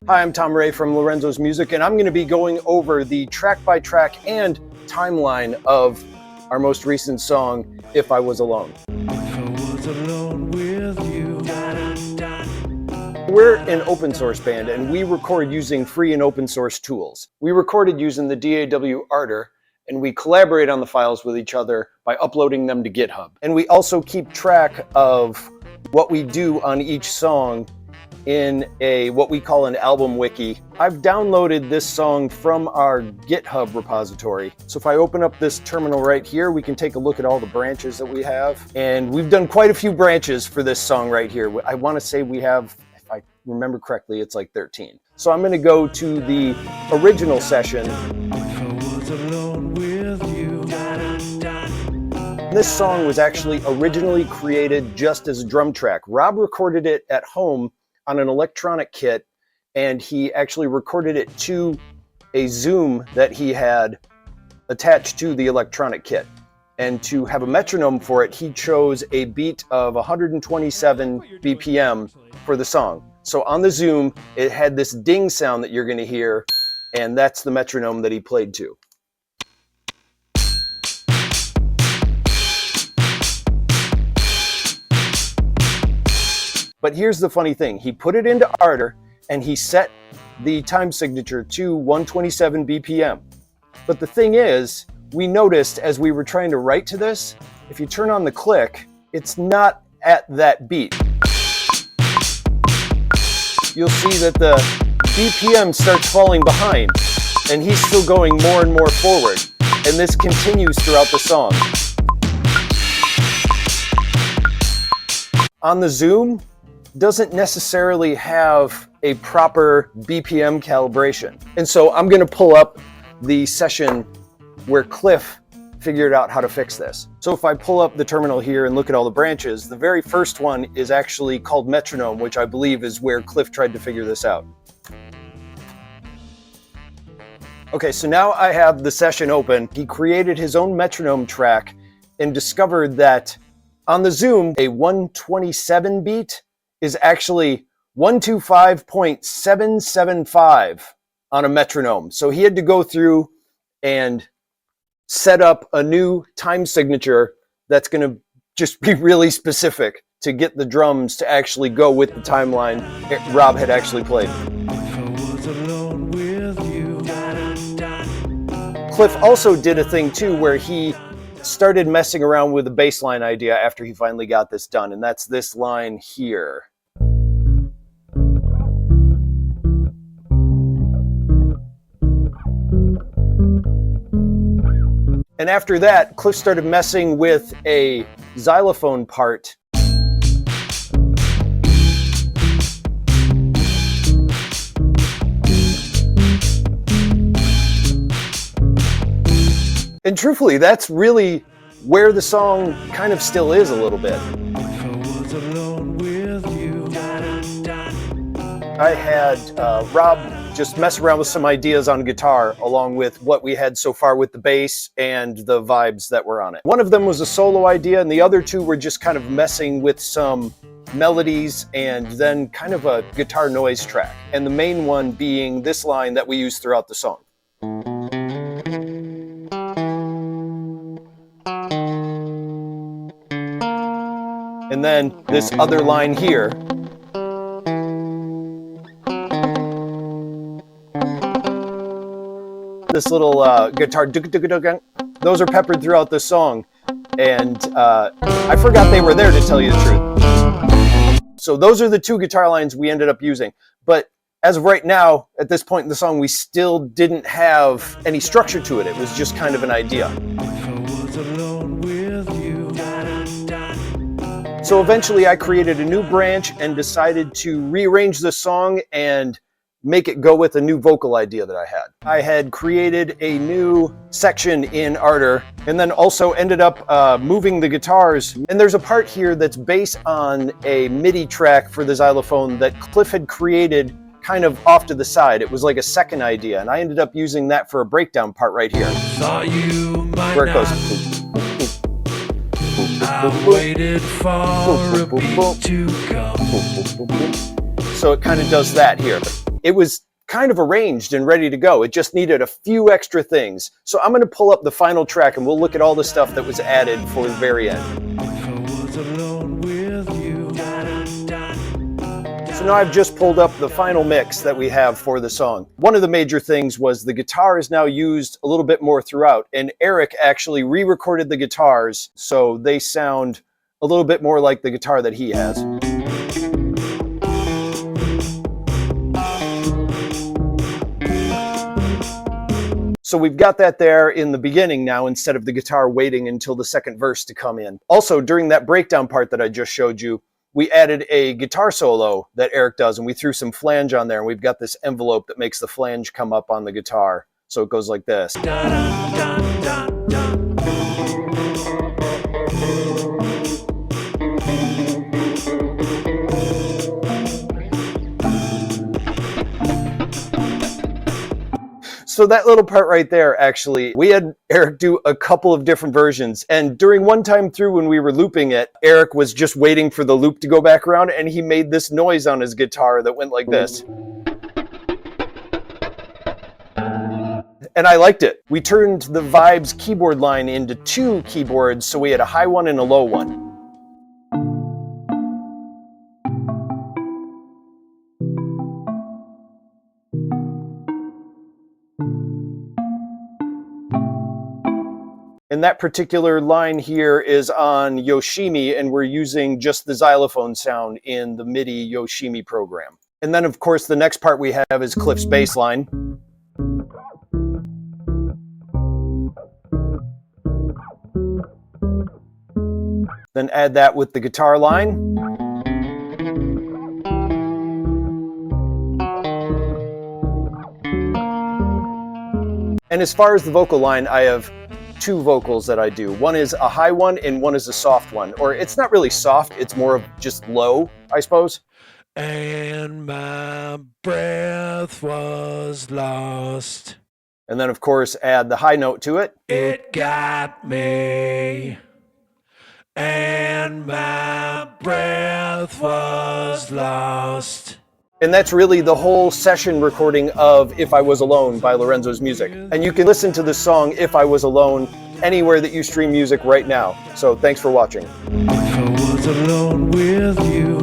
Hi, I'm Tom Ray from Lorenzo's Music, and I'm going to be going over the track-by-track and timeline of our most recent song, If I Was Alone. We're an open source band, and we record using free and open source tools. We recorded using the DAW Ardour, and we collaborate on the files with each other by uploading them to GitHub. And we also keep track of what we do on each song in what we call an album wiki. I've downloaded this song from our GitHub repository. So if I open up this terminal right here, we can take a look at all the branches that we have. And we've done quite a few branches for this song right here. I want to say we have, if I remember correctly, it's like 13. So I'm going to go to the original session. This song was actually originally created just as a drum track. Rob recorded it at home on an electronic kit, and he actually recorded it to a Zoom that he had attached to the electronic kit. And to have a metronome for it, he chose a beat of 127 BPM for the song. So on the Zoom, it had this ding sound that you're going to hear, and that's the metronome that he played to. But here's the funny thing. He put it into Ardour and he set the time signature to 127 BPM. But the thing is, we noticed as we were trying to write to this, if you turn on the click, it's not at that beat. You'll see that the BPM starts falling behind and he's still going more and more forward. And this continues throughout the song. On the Zoom, doesn't necessarily have a proper BPM calibration. And so I'm going to pull up the session where Cliff figured out how to fix this. So if I pull up the terminal here and look at all the branches, the very first one is actually called Metronome, which I believe is where Cliff tried to figure this out. Okay, so now I have the session open. He created his own metronome track and discovered that on the Zoom, a 127 beat is actually 125.775 on a metronome. So he had to go through and set up a new time signature that's going to just be really specific to get the drums to actually go with the timeline Rob had actually played. Cliff also did a thing too where he started messing around with the bass line idea after he finally got this done, and that's this line here. And after that, Cliff started messing with a xylophone part. And truthfully, that's really where the song kind of still is a little bit. I had Rob just mess around with some ideas on guitar along with what we had so far with the bass and the vibes that were on it. One of them was a solo idea, and the other two were just kind of messing with some melodies and then kind of a guitar noise track. And the main one being this line that we use throughout the song. And then this other line here. This little guitar, those are peppered throughout the song. And I forgot they were there, to tell you the truth. So those are the two guitar lines we ended up using. But as of right now, at this point in the song, we still didn't have any structure to it. It was just kind of an idea. So eventually I created a new branch and decided to rearrange the song and make it go with a new vocal idea that I had. I had created a new section in Ardour and then also ended up moving the guitars. And there's a part here that's based on a MIDI track for the xylophone that Cliff had created kind of off to the side. It was like a second idea, and I ended up using that for a breakdown part right here. Where it goes. I waited for a beat to come. So it kind of does that here. it was kind of arranged and ready to go. It just needed a few extra things. So I'm going to pull up the final track and we'll look at all the stuff that was added for the very end. So now I've just pulled up the final mix that we have for the song. One of the major things was the guitar is now used a little bit more throughout, and Eric actually re-recorded the guitars so they sound a little bit more like the guitar that he has. So we've got that there in the beginning now instead of the guitar waiting until the second verse to come in. Also, during that breakdown part that I just showed you, we added a guitar solo that Eric does, and we threw some flange on there, and we've got this envelope that makes the flange come up on the guitar. So it goes like this. So that little part right there, actually, we had Eric do a couple of different versions. And during one time through when we were looping it, Eric was just waiting for the loop to go back around, and he made this noise on his guitar that went like this. And I liked it. We turned the Vibes keyboard line into 2 keyboards, so we had a high one and a low one. And that particular line here is on Yoshimi, and we're using just the xylophone sound in the MIDI Yoshimi program. And then, of course, the next part we have is Cliff's bass line. Then add that with the guitar line. And as far as the vocal line, I have 2 vocals that I do. One is a high one and one is a soft one. Or it's not really soft, it's more of just low, I suppose. And my breath was lost. And then, of course, add the high note to it. It got me. And my breath was lost. And that's really the whole session recording of If I Was Alone by Lorenzo's music. And you can listen to the song If I Was Alone anywhere that you stream music right now. So thanks for watching. If I was alone with you.